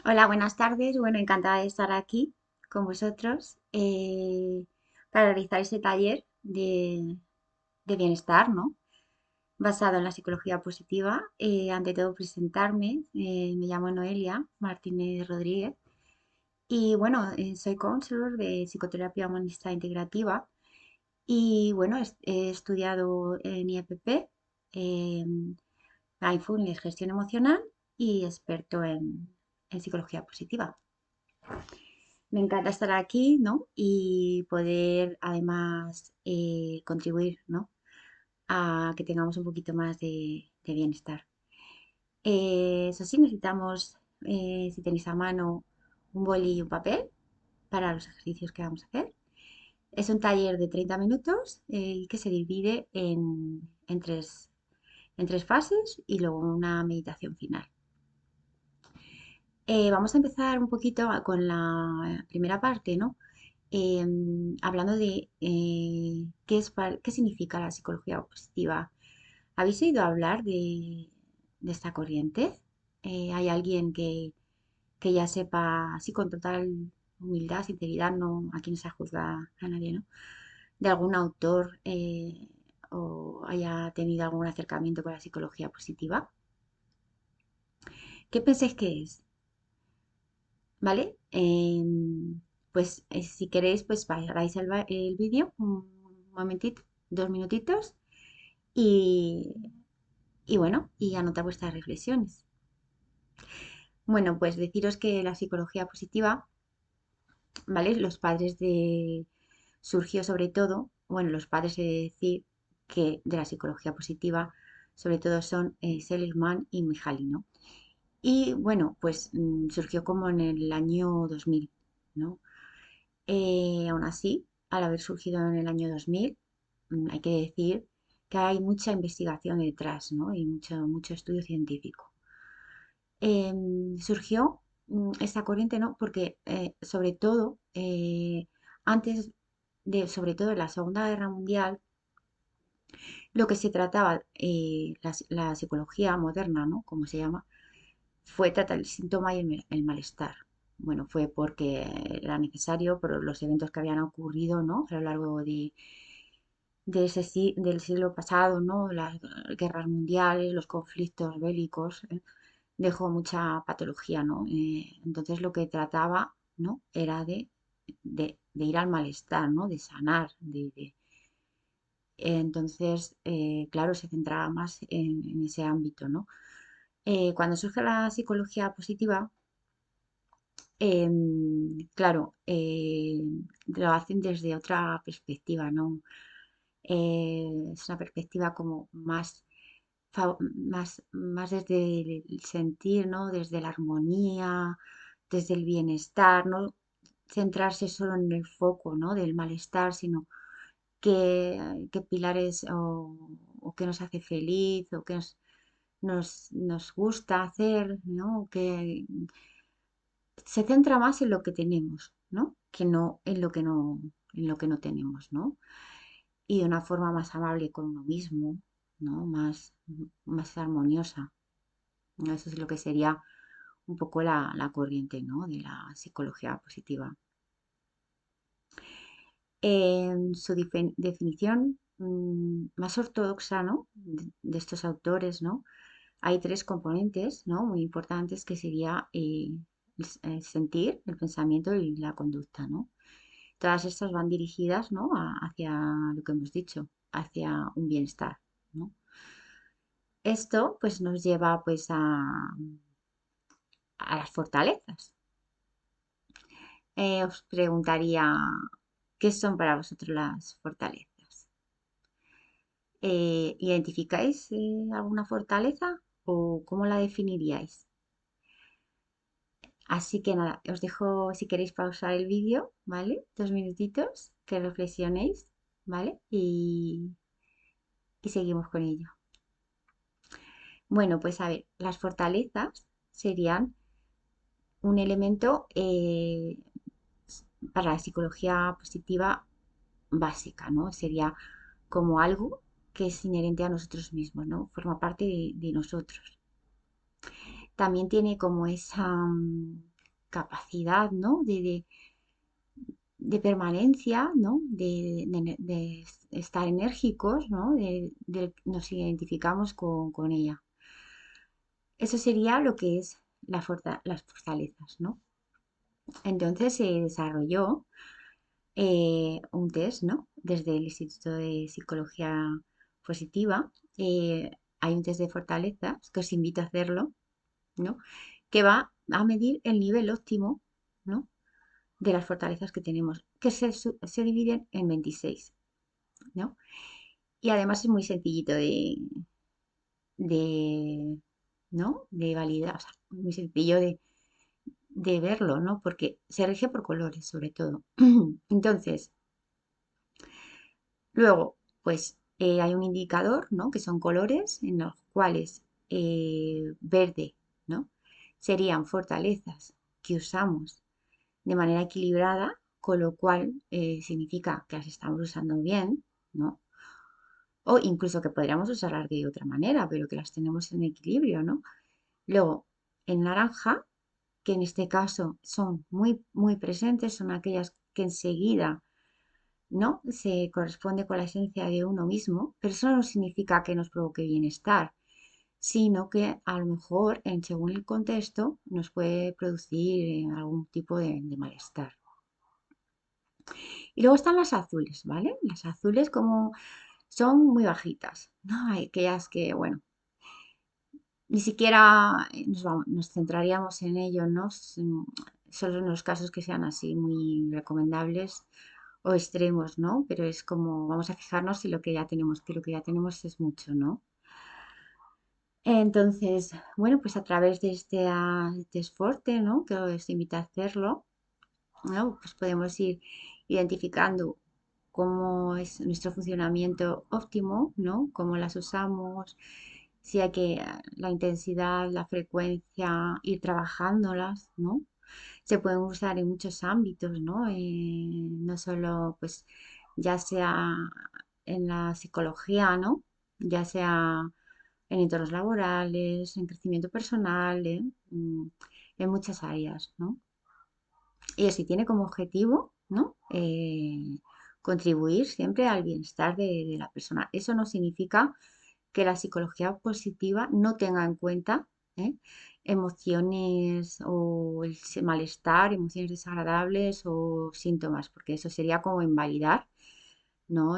Hola, buenas tardes. Bueno, encantada de estar aquí con vosotros para realizar ese taller de bienestar, ¿no? Basado en la psicología positiva. Ante todo, presentarme. Me llamo Noelia Martínez Rodríguez y bueno, soy counselor de psicoterapia humanista integrativa y bueno, he estudiado en IEPP, Mindfulness, gestión emocional y experto en psicología positiva. Me encanta estar aquí, ¿no? Y poder además contribuir, ¿no? A que tengamos un poquito más de bienestar. Eso sí, necesitamos, si tenéis a mano, un boli y un papel para los ejercicios que vamos a hacer. Es un taller de 30 minutos y que se divide en tres fases y luego una meditación final. Vamos a empezar un poquito con la primera parte, ¿no? Hablando de qué significa la psicología positiva. ¿Habéis oído hablar de esta corriente? ¿Hay alguien que ya sepa, así con total humildad, sinceridad, no, aquí no se juzga a nadie, ¿no? De algún autor o haya tenido algún acercamiento con la psicología positiva? ¿Qué pensáis que es? ¿Vale? Pues si queréis, pues paráis el vídeo un momentito, 2 minutitos y, y bueno, y anotad vuestras reflexiones. Bueno, pues deciros que la psicología positiva, ¿vale? Los padres de... surgió sobre todo, bueno, los padres he de decir que de la psicología positiva, sobre todo son Seligman y Mihaly, ¿no? Y bueno, pues surgió como en el año 2000, ¿no? Aún así, al haber surgido en el año 2000, hay que decir que hay mucha investigación detrás, ¿no? Y mucho estudio científico. Surgió esta corriente, ¿no? Porque sobre todo, antes de, sobre todo en la Segunda Guerra Mundial, lo que se trataba, la psicología moderna, ¿no? Como se llama, fue tratar el síntoma y el malestar. Bueno, fue porque era necesario por los eventos que habían ocurrido, ¿no? A lo largo del siglo pasado, ¿no? Las guerras mundiales, los conflictos bélicos, dejó mucha patología, ¿no? Entonces lo que trataba, ¿no? Era de ir al malestar, ¿no? De sanar, entonces, claro, se centraba más en ese ámbito, ¿no? Cuando surge la psicología positiva, claro, lo hacen desde otra perspectiva, ¿no? Es una perspectiva como más desde el sentir, ¿no? Desde la armonía, desde el bienestar, no centrarse solo en el foco, ¿no? Del malestar, sino qué pilares o qué nos hace feliz o qué nos gusta hacer, ¿no? Que se centra más en lo que tenemos, ¿no? Que no en lo que no tenemos, ¿no? Y de una forma más amable con uno mismo, ¿no? Más armoniosa, ¿no? Eso es lo que sería un poco la corriente, ¿no? De la psicología positiva. En su definición más ortodoxa, ¿no? De estos autores, ¿no? Hay tres componentes, ¿no? Muy importantes que sería el sentir, el pensamiento y la conducta, ¿no? Todas estas van dirigidas, ¿no? Hacia lo que hemos dicho, hacia un bienestar, ¿no? Esto, pues, nos lleva, pues, a las fortalezas. Os preguntaría, ¿qué son para vosotros las fortalezas? ¿Identificáis alguna fortaleza o cómo la definiríais? Así que nada, os dejo si queréis pausar el vídeo, ¿vale? 2 minutitos, que reflexionéis, ¿vale? Y seguimos con ello. Bueno, pues a ver, las fortalezas serían un elemento para la psicología positiva básica, ¿no? Sería como algo que es inherente a nosotros mismos, ¿no? Forma parte de nosotros. También tiene como capacidad, ¿no? De permanencia, ¿no? De estar enérgicos, ¿no? Nos identificamos con ella. Eso sería lo que es las fortalezas, ¿no? Entonces se desarrolló un test, ¿no? Desde el Instituto de Psicología Positiva. Hay un test de fortalezas que os invito a hacerlo, ¿no? Que va a medir el nivel óptimo, ¿no? De las fortalezas que tenemos, que se dividen en 26, ¿no? Y además es muy sencillito de, ¿no? De validar, o sea, muy sencillo de verlo, ¿no? Porque se rige por colores, sobre todo. Entonces, luego, pues hay un indicador, ¿no? Que son colores en los cuales verde, ¿no? Serían fortalezas que usamos de manera equilibrada, con lo cual significa que las estamos usando bien, ¿no? O incluso que podríamos usarlas de otra manera, pero que las tenemos en equilibrio, ¿no? Luego, en naranja, que en este caso son muy, muy presentes, son aquellas que enseguida, ¿no? Se corresponde con la esencia de uno mismo, pero eso no significa que nos provoque bienestar, sino que a lo mejor, según el contexto, nos puede producir algún tipo de malestar. Y luego están las azules, ¿vale? Las azules como son muy bajitas, ¿no? Hay aquellas que, bueno, ni siquiera nos centraríamos en ello, ¿no? Solo en los casos que sean así muy recomendables o extremos, ¿no? Pero es como, vamos a fijarnos si lo que ya tenemos, que lo que ya tenemos es mucho, ¿no? Entonces, bueno, pues a través de este esfuerzo, ¿no? Que os invito a hacerlo, ¿no? Pues podemos ir identificando cómo es nuestro funcionamiento óptimo, ¿no? Cómo las usamos, si hay que la intensidad, la frecuencia, ir trabajándolas, ¿no? Se pueden usar en muchos ámbitos, ¿no? No solo, pues, ya sea en la psicología, ¿no? Ya sea en entornos laborales, en crecimiento personal, en muchas áreas, ¿no? Y eso tiene como objetivo, ¿no? Contribuir siempre al bienestar de la persona. Eso no significa que la psicología positiva no tenga en cuenta ¿eh? Emociones o el malestar, emociones desagradables o síntomas, porque eso sería como invalidar, ¿no?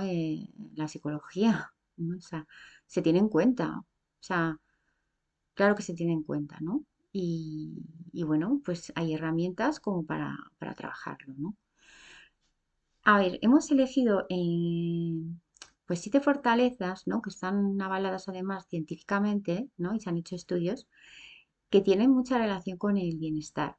La psicología, ¿no? O sea, se tiene en cuenta, o sea, claro que se tiene en cuenta, ¿no? Y, y bueno, pues hay herramientas como para trabajarlo, ¿no? A ver, hemos elegido pues 7 fortalezas, ¿no? Que están avaladas además científicamente, ¿no? Y se han hecho estudios que tienen mucha relación con el bienestar.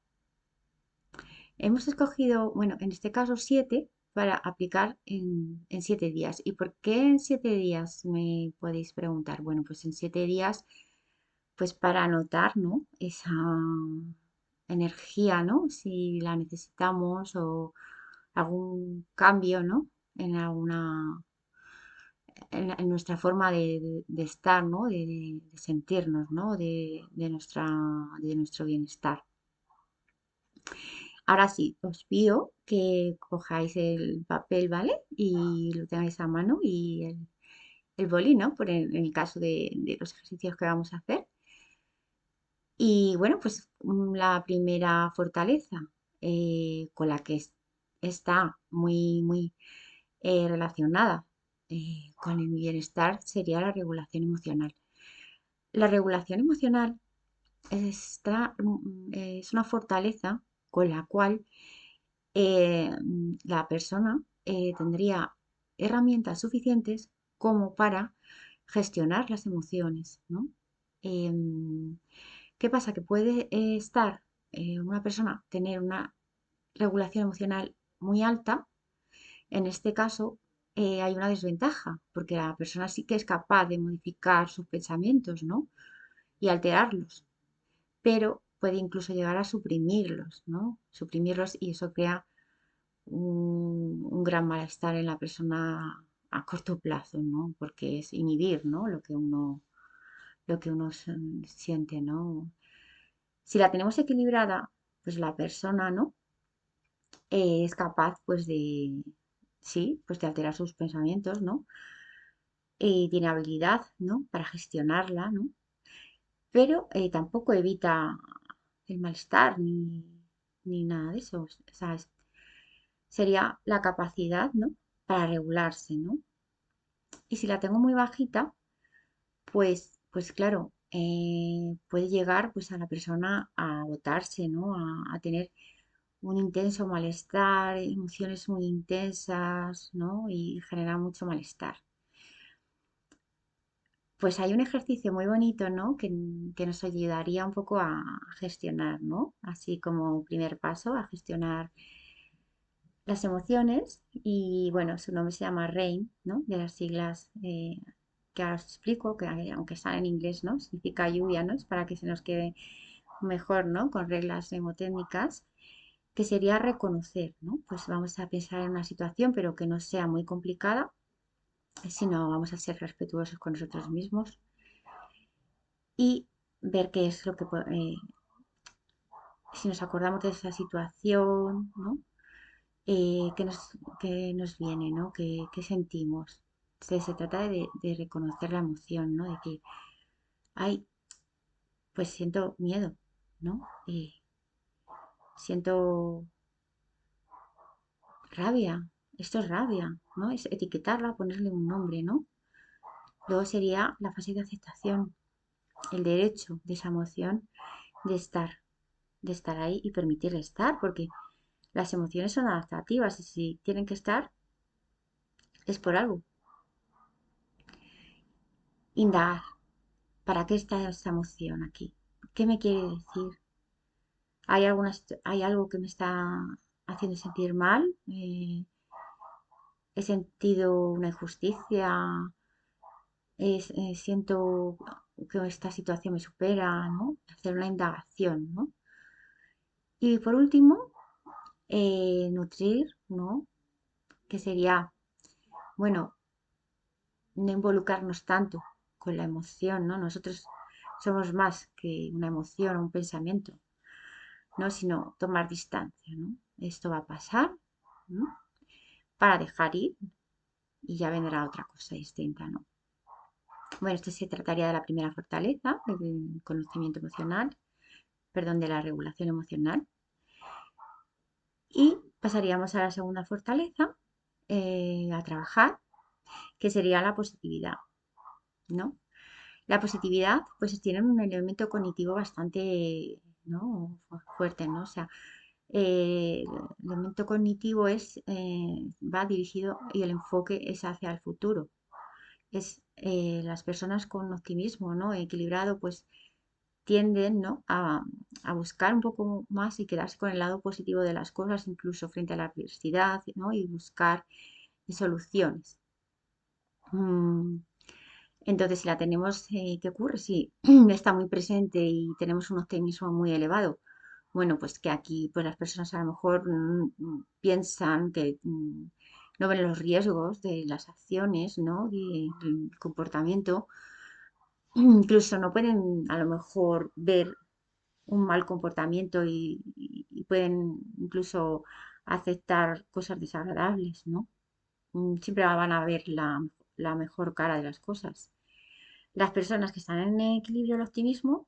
Hemos escogido, bueno, en este caso 7 para aplicar en 7 días. ¿Y por qué en 7 días? Me podéis preguntar. Bueno, pues en 7 días, pues para anotar, ¿no? Esa energía, ¿no? Si la necesitamos o algún cambio, ¿no? En alguna, en nuestra forma de estar, ¿no? De sentirnos, ¿no? De nuestro bienestar. Ahora sí, os pido que cojáis el papel, ¿vale? Y lo tengáis a mano y el boli, ¿no? En el caso de los ejercicios que vamos a hacer. Y bueno, pues la primera fortaleza con la que está muy, muy relacionada con el bienestar sería la regulación emocional. La regulación emocional es una fortaleza con la cual la persona tendría herramientas suficientes como para gestionar las emociones, ¿no? Em, ¿Qué pasa? Que puede estar una persona, tener una regulación emocional muy alta. En este caso, hay una desventaja, porque la persona sí que es capaz de modificar sus pensamientos, ¿no? Y alterarlos, pero puede incluso llegar a suprimirlos, ¿no? Suprimirlos y eso crea un gran malestar en la persona a corto plazo, ¿no? Porque es inhibir, ¿no? Lo que uno siente, ¿no? Si la tenemos equilibrada, pues la persona, ¿no? Es capaz, pues de, sí, pues de alterar sus pensamientos, ¿no? Tiene habilidad, ¿no? Para gestionarla, ¿no? Pero tampoco evita el malestar ni nada de eso. O sea, sería la capacidad, ¿no? Para regularse, ¿no? Y si la tengo muy bajita, pues claro, puede llegar pues a la persona a agotarse, ¿no? A tener un intenso malestar, emociones muy intensas, ¿no? Y generar mucho malestar. Pues hay un ejercicio muy bonito, ¿no? Que nos ayudaría un poco a gestionar, ¿no? Así como primer paso, a gestionar las emociones. Y bueno, su nombre se llama RAIN, ¿no? De las siglas que ahora os explico, que aunque están en inglés, ¿no? Significa lluvia, ¿no? Es para que se nos quede mejor, ¿no? Con reglas mnemotécnicas, que sería reconocer, ¿no? Pues vamos a pensar en una situación, pero que no sea muy complicada, sino vamos a ser respetuosos con nosotros mismos y ver qué es lo que, si nos acordamos de esa situación, ¿no? ¿Qué qué nos viene, ¿no? ¿Qué sentimos? Se trata de reconocer la emoción, ¿no? De que, ay, pues siento miedo, ¿no? Siento rabia, esto es rabia, ¿no? Es etiquetarla, ponerle un nombre, ¿no? Luego sería la fase de aceptación, el derecho de esa emoción de estar, de estar ahí y permitirle estar, porque las emociones son adaptativas y si tienen que estar es por algo. Indagar, ¿para qué está esta emoción aquí? ¿Qué me quiere decir? ¿Hay algo que me está haciendo sentir mal? ¿He sentido una injusticia? ¿Siento que esta situación me supera? ¿No? Hacer una indagación, ¿no? Y por último, nutrir, ¿no? Que sería, bueno, no involucrarnos tanto con la emoción, ¿no? Nosotros somos más que una emoción o un pensamiento, ¿no? Sino tomar distancia, ¿no? Esto va a pasar, ¿no? Para dejar ir y ya vendrá otra cosa distinta, ¿no? Bueno, esto se trataría de la primera fortaleza, del conocimiento emocional, perdón, de la regulación emocional. Y pasaríamos a la segunda fortaleza a trabajar, que sería la positividad, ¿no? La positividad, pues tiene un elemento cognitivo bastante, ¿no? Fuerte, ¿no? O sea, el elemento cognitivo va dirigido y el enfoque es hacia el futuro. Es las personas con optimismo, ¿no? Equilibrado, pues tienden, ¿no? A buscar un poco más y quedarse con el lado positivo de las cosas, incluso frente a la adversidad, ¿no? Y buscar soluciones. Mm, Entonces, si la tenemos, ¿qué ocurre? Si está muy presente y tenemos un optimismo muy elevado, bueno, pues que aquí pues las personas a lo mejor piensan que no ven los riesgos de las acciones, ¿no? Del comportamiento. Incluso no pueden a lo mejor ver un mal comportamiento y pueden incluso aceptar cosas desagradables, ¿no? Siempre van a ver la mejor cara de las cosas. Las personas que están en equilibrio del optimismo,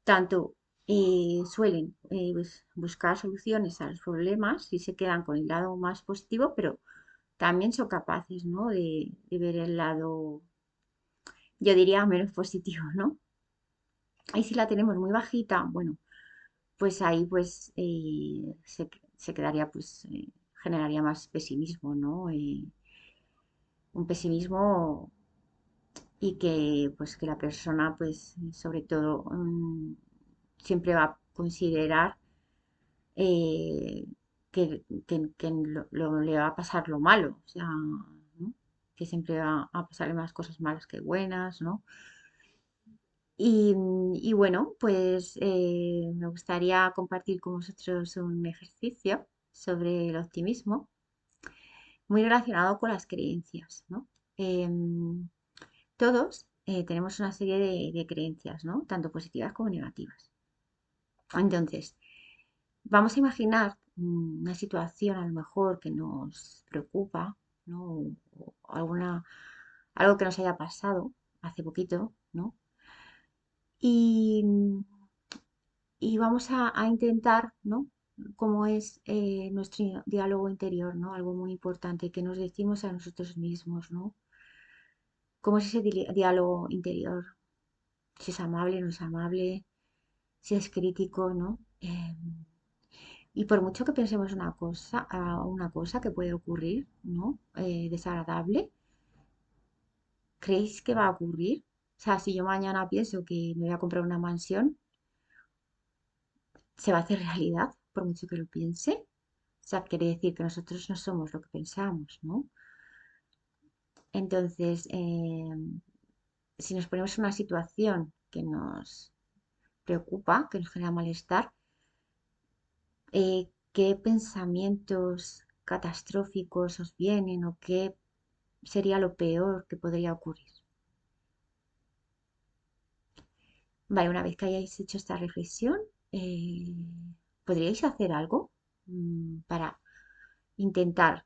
tanto suelen buscar soluciones a los problemas y se quedan con el lado más positivo, pero también son capaces, ¿no? De ver el lado, yo diría, menos positivo, ¿no? Y si la tenemos muy bajita, bueno, pues ahí pues se quedaría, pues generaría más pesimismo, ¿no? Un pesimismo y que pues que la persona pues sobre todo siempre va a considerar eh, que le va a pasar lo malo, o sea, ¿no? Que siempre va a pasarle más cosas malas que buenas, ¿no? Y bueno, pues me gustaría compartir con vosotros un ejercicio sobre el optimismo, muy relacionado con las creencias, ¿no? Em, Todos tenemos una serie de creencias, ¿no? Tanto positivas como negativas. Entonces, vamos a imaginar una situación a lo mejor que nos preocupa, ¿no? O algo que nos haya pasado hace poquito, ¿no? Y, y vamos a intentar, ¿no? Cómo es nuestro diálogo interior, ¿no? Algo muy importante que nos decimos a nosotros mismos, ¿no? ¿Cómo es ese diálogo interior? Si es amable, no es amable, si es crítico, ¿no? Y por mucho que pensemos una cosa que puede ocurrir, ¿no? Desagradable, ¿creéis que va a ocurrir? O sea, si yo mañana pienso que me voy a comprar una mansión, ¿se va a hacer realidad? Por mucho que lo piense. O sea, quiere decir que nosotros no somos lo que pensamos, ¿no? Entonces, si nos ponemos en una situación que nos preocupa, que nos genera malestar, ¿qué pensamientos catastróficos os vienen o qué sería lo peor que podría ocurrir? Vale, una vez que hayáis hecho esta reflexión, eh, ¿podríais hacer algo para intentar,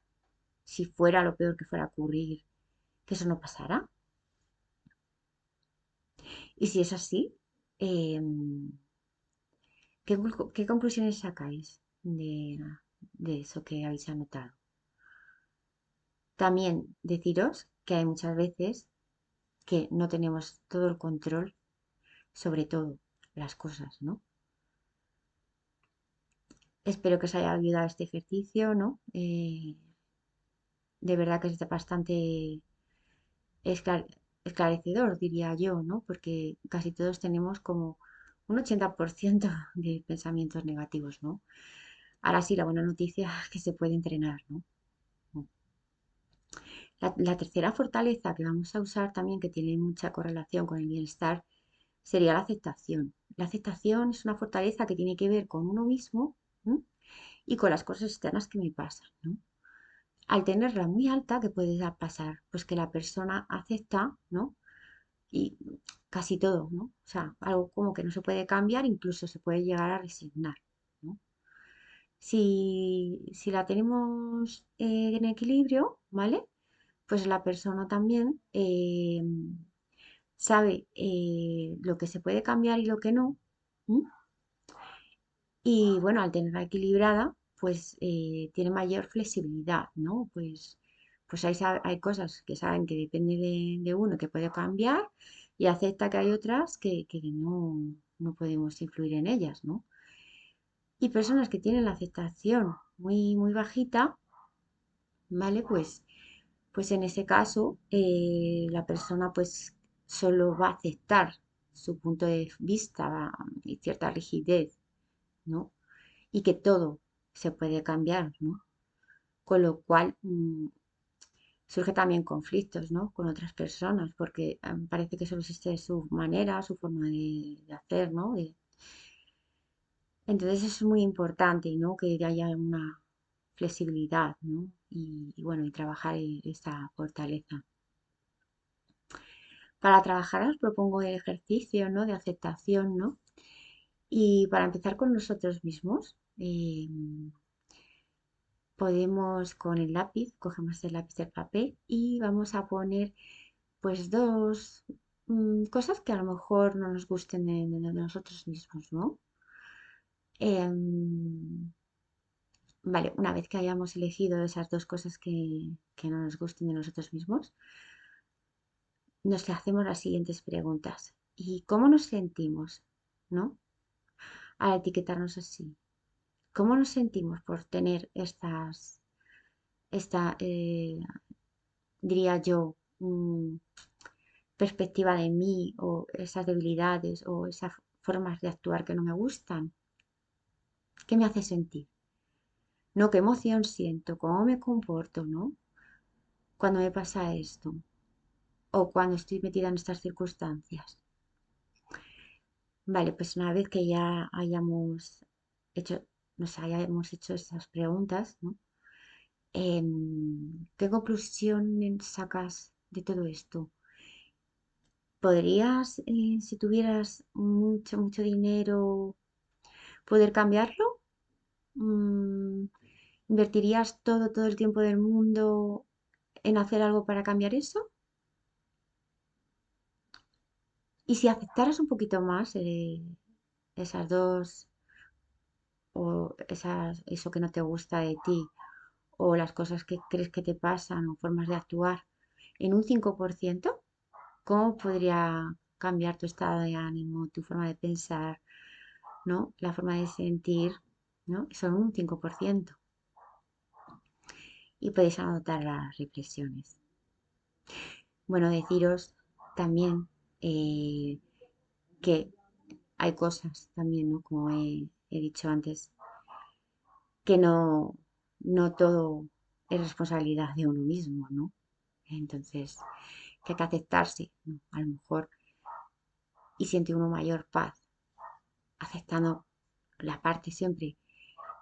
si fuera lo peor que fuera a ocurrir, que eso no pasara? Y si es así, ¿qué conclusiones sacáis de eso que habéis anotado? También deciros que hay muchas veces que no tenemos todo el control sobre todo las cosas, ¿no? Espero que os haya ayudado este ejercicio, ¿no? De verdad que es bastante esclarecedor, diría yo, ¿no? Porque casi todos tenemos como un 80% de pensamientos negativos, ¿no? Ahora sí, la buena noticia es que se puede entrenar, ¿no? La tercera fortaleza que vamos a usar también, que tiene mucha correlación con el bienestar, sería la aceptación. La aceptación es una fortaleza que tiene que ver con uno mismo, ¿m? Y con las cosas externas que me pasan, ¿no? Al tenerla muy alta, ¿qué puede pasar? Pues que la persona acepta, ¿no? Y casi todo, ¿no? O sea, algo como que no se puede cambiar, incluso se puede llegar a resignar, ¿no? Si la tenemos en equilibrio, ¿vale? Pues la persona también sabe lo que se puede cambiar y lo que no. ¿M? Y bueno, al tenerla equilibrada, pues tiene mayor flexibilidad, ¿no? Pues hay cosas que saben que depende de uno, que puede cambiar, y acepta que hay otras que no podemos influir en ellas, ¿no? Y personas que tienen la aceptación muy, muy bajita, ¿vale? Pues en ese caso, la persona pues solo va a aceptar su punto de vista y cierta rigidez, ¿no? Y que todo se puede cambiar, ¿no? Con lo cual surge también conflictos, ¿no? Con otras personas, porque parece que solo existe su manera, su forma de hacer, ¿no? Entonces es muy importante, ¿no? Que haya una flexibilidad, ¿no? Y bueno, y trabajar esta fortaleza. Para trabajar os propongo el ejercicio, ¿no? De aceptación, ¿no? Y para empezar con nosotros mismos, podemos con el lápiz, cogemos el lápiz del papel y vamos a poner pues dos cosas que a lo mejor no nos gusten de nosotros mismos, ¿no? Em, vale, una vez que hayamos elegido esas dos cosas que no nos gusten de nosotros mismos, nos hacemos las siguientes preguntas. ¿Y cómo nos sentimos, ¿no? Al etiquetarnos así. ¿Cómo nos sentimos por tener esta, diría yo, perspectiva de mí o esas debilidades o esas formas de actuar que no me gustan? ¿Qué me hace sentir? ¿No? ¿Qué emoción siento? ¿Cómo me comporto, no? Cuando me pasa esto o cuando estoy metida en estas circunstancias. Vale, pues una vez que ya hayamos hecho, nos hayamos hecho estas preguntas, ¿no? ¿Qué conclusión sacas de todo esto? ¿Podrías, si tuvieras mucho, mucho dinero, poder cambiarlo? Mm, ¿Invertirías todo el tiempo del mundo en hacer algo para cambiar eso? Y si aceptaras un poquito más esas dos, o eso que no te gusta de ti, o las cosas que crees que te pasan, o formas de actuar, en un 5%, ¿cómo podría cambiar tu estado de ánimo, tu forma de pensar, ¿no? La forma de sentir, ¿no? Son un 5%. Y podéis anotar las reflexiones. Bueno, deciros también eh, que hay cosas también, ¿no? Como he dicho antes, que no todo es responsabilidad de uno mismo, ¿no? Entonces, que hay que aceptarse, ¿no? A lo mejor, y siente uno mayor paz, aceptando la parte siempre,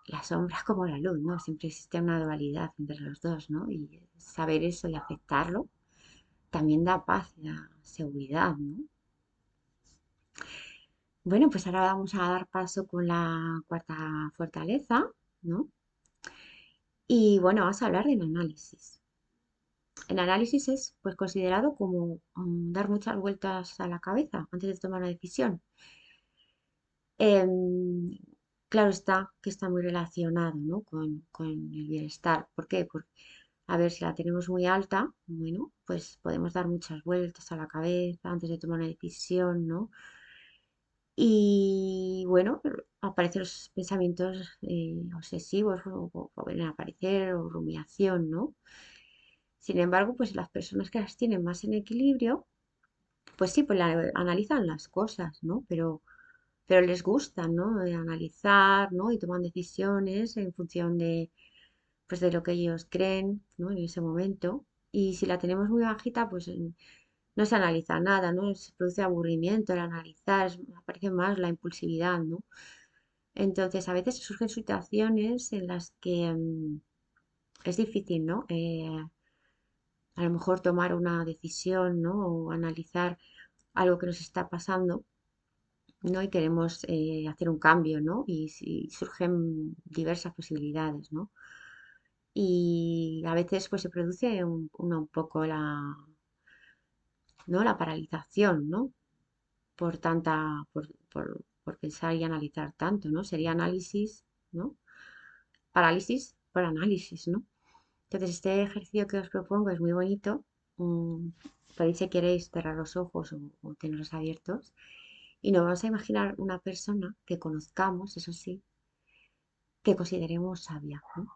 la sombra como la luz, ¿no? Siempre existe una dualidad entre los dos, ¿no? Y saber eso y aceptarlo también da paz, da seguridad, ¿no? Bueno, pues ahora vamos a dar paso con la cuarta fortaleza, ¿no? Y bueno, vamos a hablar del análisis. El análisis es pues considerado como dar muchas vueltas a la cabeza antes de tomar una decisión. Em, claro está que está muy relacionado, ¿no? con el bienestar. ¿Por qué? Porque, a ver, si la tenemos muy alta, bueno, pues podemos dar muchas vueltas a la cabeza antes de tomar una decisión, ¿no? Y bueno, aparecen los pensamientos obsesivos o pueden aparecer o rumiación, ¿no? Sin embargo, pues las personas que las tienen más en equilibrio, pues sí, pues analizan las cosas, ¿no? Pero les gusta, ¿no? Analizar, ¿no? Y toman decisiones en función pues, de lo que ellos creen, ¿no? En ese momento. Y si la tenemos muy bajita, pues no se analiza nada, ¿no? Se produce aburrimiento al analizar, aparece más la impulsividad, ¿no? Entonces, a veces surgen situaciones en las que es difícil, ¿no? A lo mejor tomar una decisión, ¿no? O analizar algo que nos está pasando, ¿no? Y queremos hacer un cambio, ¿no? Y si surgen diversas posibilidades, ¿no? Y a veces pues se produce un poco ¿no? La paralización, ¿no? Por tanta, por pensar y analizar tanto, ¿no? Sería análisis, ¿no? Parálisis por análisis, ¿no? Entonces, este ejercicio que os propongo es muy bonito. Mm, Podéis, si queréis, cerrar los ojos o tenerlos abiertos. Y nos vamos a imaginar una persona que conozcamos, eso sí, que consideremos sabia, ¿no?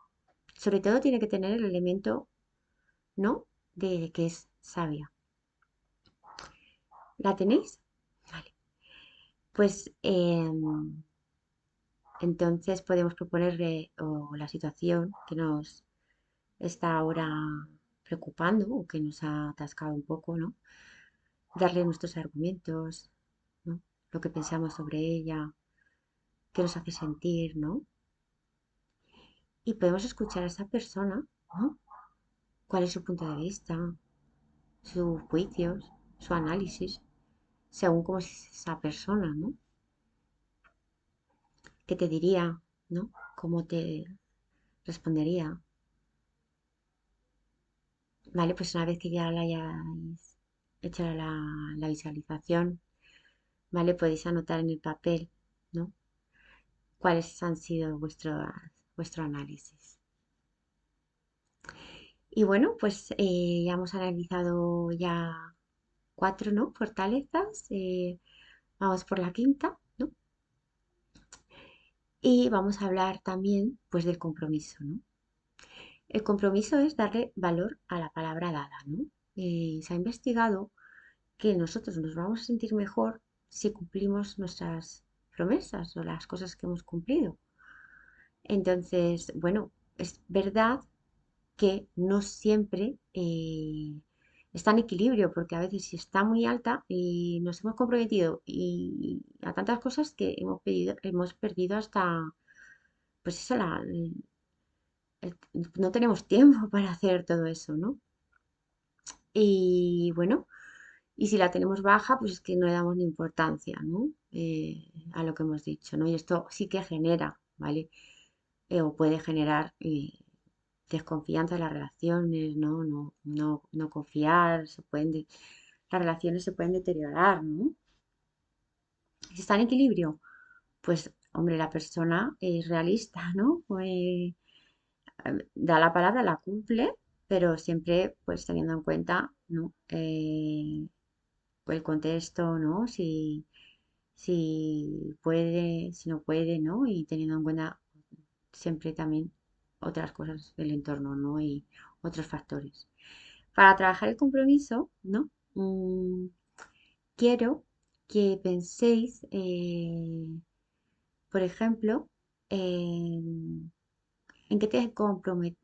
Sobre todo tiene que tener el elemento, ¿no? De que es sabia. ¿La tenéis? Vale. Pues entonces podemos proponerle o la situación que nos está ahora preocupando o que nos ha atascado un poco, ¿no? Darle nuestros argumentos, ¿no? Lo que pensamos sobre ella, qué nos hace sentir, ¿no? Y podemos escuchar a esa persona, ¿no? ¿Cuál es su punto de vista, sus juicios, su análisis, según cómo es esa persona, ¿no? ¿Qué te diría, ¿no? ¿Cómo te respondería? Vale, pues una vez que ya la hayáis hecho la visualización, ¿vale? Podéis anotar en el papel, ¿no? Cuáles han sido vuestro análisis. Y bueno, pues ya hemos analizado ya cuatro, ¿no? Fortalezas. Vamos por la quinta, ¿no? Y vamos a hablar también, pues, del compromiso, ¿no? El compromiso es darle valor a la palabra dada, ¿no? Se ha investigado que nosotros nos vamos a sentir mejor si cumplimos nuestras promesas o las cosas que hemos cumplido. Entonces, bueno, es verdad que no siempre está en equilibrio, porque a veces si está muy alta y nos hemos comprometido y a tantas cosas que hemos perdido hasta, pues eso, no tenemos tiempo para hacer todo eso, ¿no? Y bueno, y si la tenemos baja, pues es que no le damos ni importancia, ¿no? A lo que hemos dicho, ¿no? Y esto sí que genera, ¿vale? o puede generar desconfianza en las relaciones, ¿no? No confiar, las relaciones se pueden deteriorar, ¿no? Si está en equilibrio, pues, hombre, la persona es realista, ¿no? Da la palabra, la cumple, pero siempre, pues, teniendo en cuenta, ¿no? El contexto, ¿no? Si puede, si no puede, ¿no? Y teniendo en cuenta siempre también otras cosas del entorno, ¿no? Y otros factores. Para trabajar el compromiso, ¿no? Quiero que penséis, por ejemplo, en qué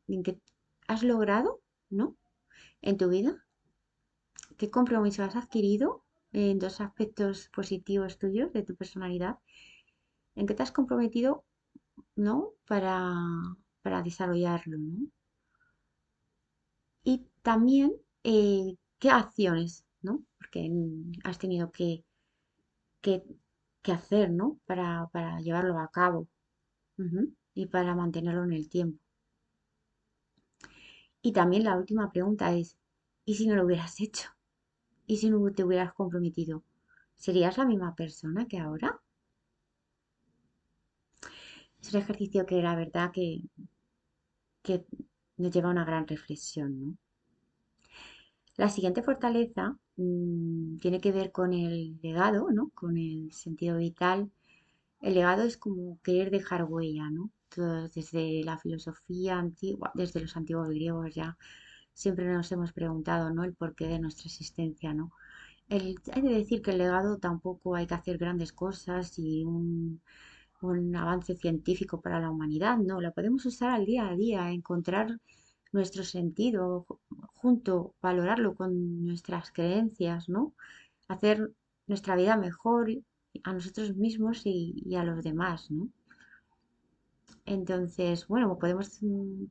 en qué has logrado, ¿no? En tu vida, qué compromiso has adquirido en dos aspectos positivos tuyos de tu personalidad, en qué te has comprometido, ¿no? Para desarrollarlo, ¿no? Y también qué acciones, ¿no? Porque has tenido que, que hacer, ¿no? Para llevarlo a cabo. Ujú. Y para mantenerlo en el tiempo. Y también la última pregunta es, ¿y si no lo hubieras hecho? ¿Y si no te hubieras comprometido? ¿Serías la misma persona que ahora? Es un ejercicio que la verdad que nos lleva a una gran reflexión, ¿no? La siguiente fortaleza tiene que ver con el legado, ¿no? Con el sentido vital. El legado es como querer dejar huella, ¿no? Desde la filosofía antigua, desde los antiguos griegos ya, siempre nos hemos preguntado, ¿no? El porqué de nuestra existencia, ¿no? Hay de decir que el legado tampoco hay que hacer grandes cosas y un avance científico para la humanidad, no, la podemos usar al día a día, encontrar nuestro sentido junto, valorarlo con nuestras creencias, ¿no? Hacer nuestra vida mejor a nosotros mismos y a los demás, ¿no? Entonces, bueno, podemos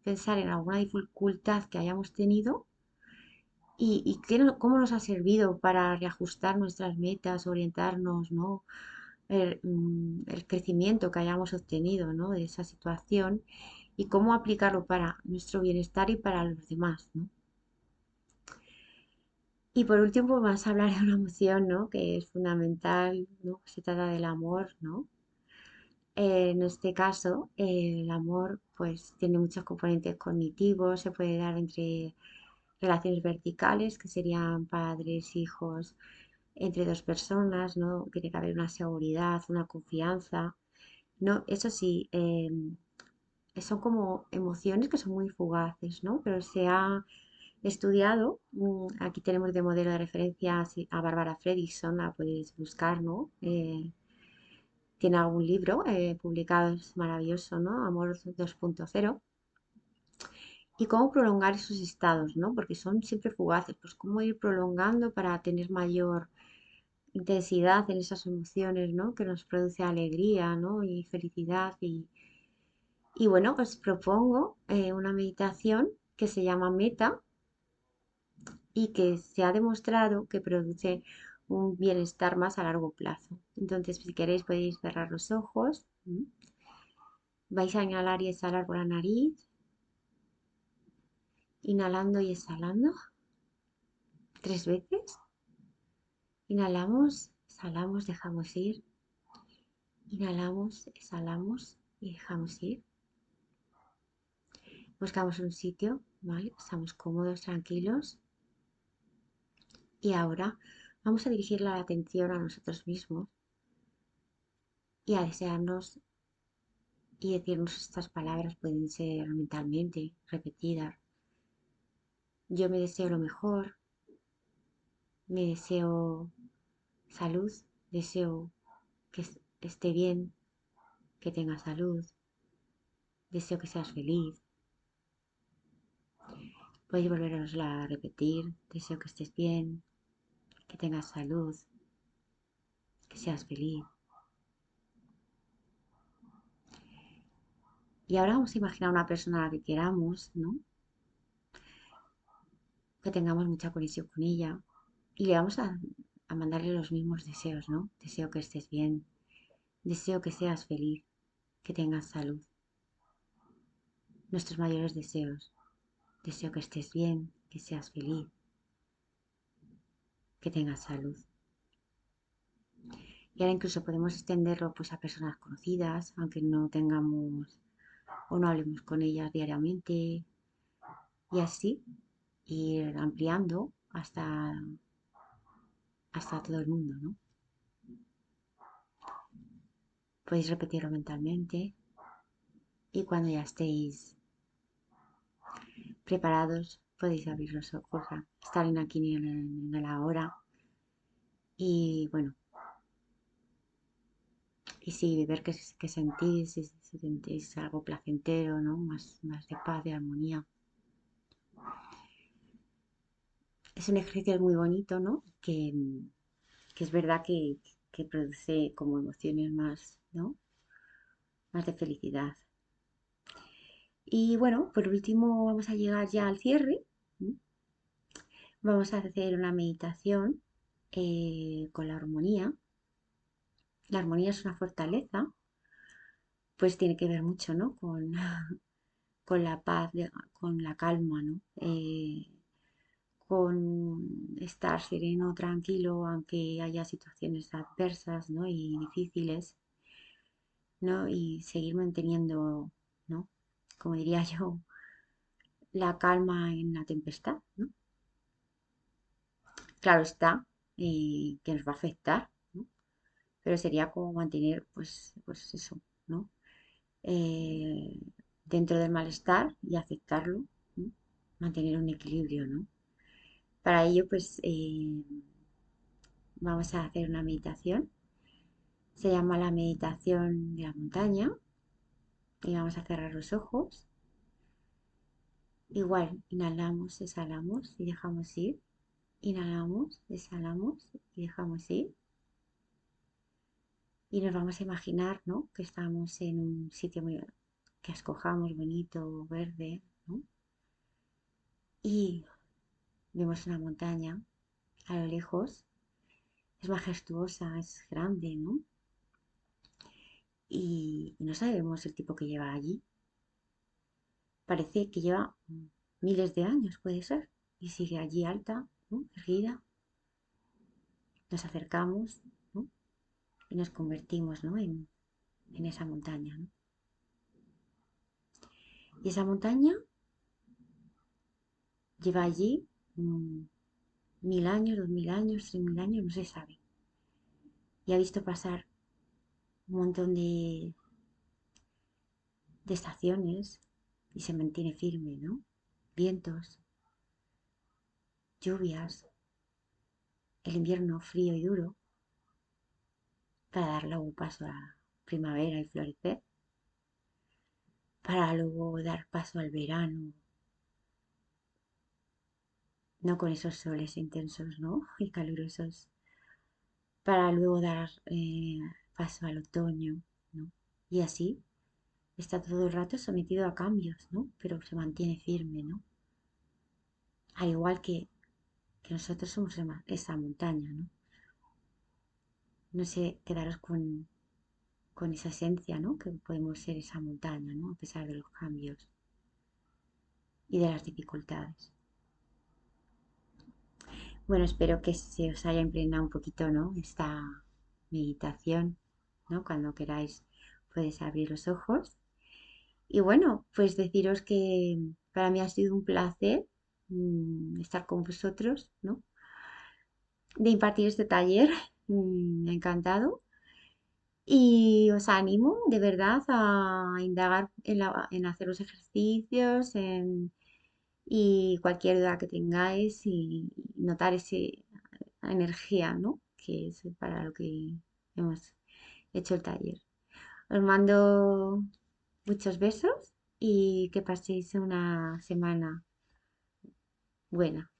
pensar en alguna dificultad que hayamos tenido cómo nos ha servido para reajustar nuestras metas, orientarnos, ¿no? El crecimiento que hayamos obtenido, ¿no? De esa situación y cómo aplicarlo para nuestro bienestar y para los demás, ¿no? Y por último, vamos a hablar de una emoción, ¿no? Que es fundamental, ¿no? Se trata del amor, ¿no? En este caso, el amor, pues, tiene muchos componentes cognitivos, se puede dar entre relaciones verticales, que serían padres, hijos, entre dos personas, ¿no? Tiene que haber una seguridad, una confianza, ¿no? Eso sí, son como emociones que son muy fugaces, ¿no? Pero se ha estudiado, aquí tenemos de modelo de referencia a Bárbara Fredrickson, la podéis buscar, ¿no? Tiene algún libro publicado, es maravilloso, ¿no? Amor 2.0. Y cómo prolongar esos estados, ¿no? Porque son siempre fugaces, pues cómo ir prolongando para tener mayor intensidad en esas emociones, ¿no? Que nos produce alegría, ¿no? Y felicidad. Y bueno, os propongo una meditación que se llama Meta y que se ha demostrado que produce un bienestar más a largo plazo. Entonces, si queréis, podéis cerrar los ojos. Vais a inhalar y exhalar por la nariz, inhalando y exhalando 3 veces. Inhalamos, exhalamos, dejamos ir. Inhalamos, exhalamos y dejamos ir. Buscamos un sitio, ¿vale? Estamos cómodos, tranquilos. Y ahora vamos a dirigir la atención a nosotros mismos y a desearnos y decirnos estas palabras, pueden ser mentalmente repetidas. Yo me deseo lo mejor, me deseo salud, deseo que esté bien, que tenga salud, deseo que seas feliz. Podéis volverosla a repetir, deseo que estés bien, que tengas salud, que seas feliz. Y ahora vamos a imaginar una persona a la que queramos, ¿no? Que tengamos mucha conexión con ella. Y le vamos a mandarle los mismos deseos, ¿no? Deseo que estés bien, deseo que seas feliz, que tengas salud. nuestros mayores deseos. Deseo que estés bien, que seas feliz, que tengas salud. Y ahora incluso podemos extenderlo pues a personas conocidas, aunque no tengamos o no hablemos con ellas diariamente, y así ir ampliando hasta todo el mundo, ¿no? Podéis repetirlo mentalmente y cuando ya estéis preparados podéis abrir los ojos, estar en aquí y en el ahora y bueno, y sí, ver qué sentís, si sentís algo placentero, ¿no? Más de paz, de armonía. Es un ejercicio muy bonito, ¿no? Que es verdad que produce como emociones más, ¿no? Más de felicidad. Y bueno, por último vamos a llegar ya al cierre. ¿Mm? Vamos a hacer una meditación con la armonía. La armonía es una fortaleza, pues tiene que ver mucho, ¿no? Con la paz, con la calma, ¿no? Con estar sereno, tranquilo, aunque haya situaciones adversas, ¿no? Y difíciles, ¿no? Y seguir manteniendo, ¿no? Como diría yo, la calma en la tempestad, ¿no? Claro está, que nos va a afectar, ¿no? Pero sería como mantener, pues eso, ¿no? Eh, dentro del malestar y aceptarlo, ¿no? Mantener un equilibrio, ¿no? Para ello, pues vamos a hacer una meditación. Se llama la meditación de la montaña y vamos a cerrar los ojos. Igual, inhalamos, exhalamos y dejamos ir. Inhalamos, exhalamos y dejamos ir. Y nos vamos a imaginar, ¿no? Que estamos en un sitio que escojamos bonito, verde, ¿no? Y vemos una montaña a lo lejos. Es majestuosa, es grande, ¿no? Y no sabemos el tipo que lleva allí. Parece que lleva miles de años, puede ser. Y sigue allí alta, ¿no? Erguida. Nos acercamos, ¿no? Y nos convertimos, ¿no? En esa montaña, ¿no? Y esa montaña lleva allí 1000 años, 2000 años, 3000 años, no se sabe. Y ha visto pasar un montón de estaciones y se mantiene firme, ¿no? Vientos, lluvias, el invierno frío y duro, para dar luego paso a primavera y florecer, para luego dar paso al verano, no con esos soles intensos, ¿no? Y calurosos, para luego dar paso al otoño, ¿no? Y así está todo el rato sometido a cambios, ¿no? Pero se mantiene firme, ¿no? Al igual que nosotros somos esa montaña, ¿no? No sé, quedaros con esa esencia, ¿no? Que podemos ser esa montaña, ¿no? A pesar de los cambios y de las dificultades. Bueno, espero que se os haya impregnado un poquito, ¿no? Esta meditación, ¿no? Cuando queráis podéis abrir los ojos. Y bueno, pues deciros que para mí ha sido un placer estar con vosotros, ¿no? De impartir este taller. Me ha encantado. Y os animo de verdad a indagar en hacer los ejercicios y cualquier duda que tengáis y notar esa energía, ¿no? Que es para lo que hemos hecho el taller. Os mando muchos besos y que paséis una semana buena.